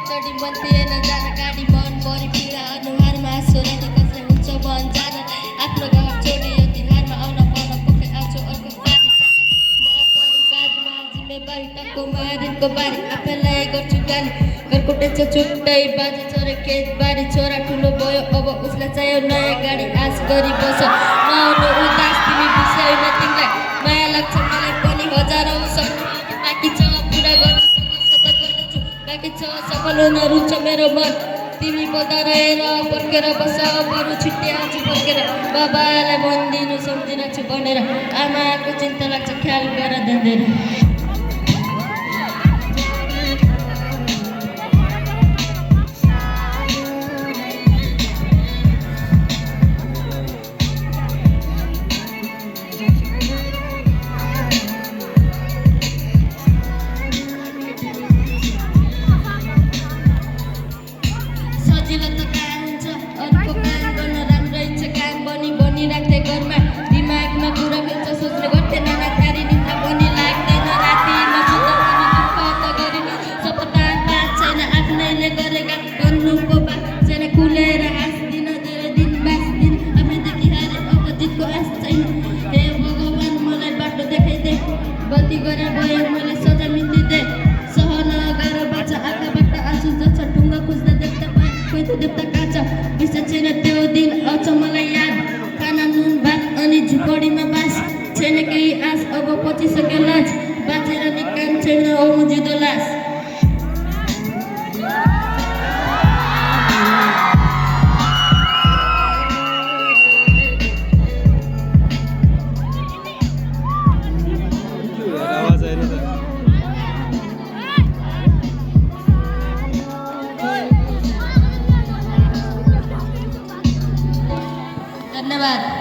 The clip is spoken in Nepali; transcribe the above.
चढी बन्थिएन जान गाडी मन परि पीडा अनुहारमा सोरानी कसले हुन्छ मन जान आफ्नो घर छोडी यो तिहारमा आउन पर्न पक्कै आउँछु अर्को पानी म परि बादमा जिम्मेवारी टाको मारिनको बारी आफैलाई गर्छु गाली घरको टेन्सन छुट्टै बाजे छोरे खेतबारी छोरा ठुलो भयो अब उसलाई चाहियो नयाँ गाडी आश गरी बस नआउनु उदास तिमी बिर्स्यौ न तिमीलाई माया लाग्छ मलाई पनि हजारौँ सपना बाँकी छ पुरा गर्न बाँकी छ सफल हुन रुन्छ मेरो मन तिमी बोल्दा रहेर पर्खेर बस बरु छिट्टै आउँछु फर्केर बाबालाई मन दिनु सम्झिरहेको छु भनेर आमाको चिन्ता लाग्छ ख्याल गर दिँदैन सजिलो त काम हुन्छ अरूको काम गर्न राम्रै छ काम बनिराख्दै घरमा दिमागमा कुरा खेल्छ सोच्ने गर्थेँ नाना थारी निन्दा पनि लाग्दैन रातिमा सुत्दा पनि दुःख त गरिन सपना बात छैन आफ्नैले गरेका गर्नुको बात छैन खुलेर हाँस्दिन धेरै दिन बाँच्दिन आफैदेखि हारे अब जितको आश छैन हे भगवान् मलाई बाटो देखाइदे गल्ती गरे भए मैले सजाय मिल्दिँदै सहन गाह्रो बाँच्छ आँखाबाट आँसु जन्छ ढुङ्गा खोज्दा देख्दा देवता काचा बिर्स छैन त्यो दिन आउँछ मलाई याद खाना नुन भात अनि झुपडीमा बास छैन केही आश अब पचिसक्यो लाज बाँचेर नि काम छैन हो जिदो लास धन्यवाद।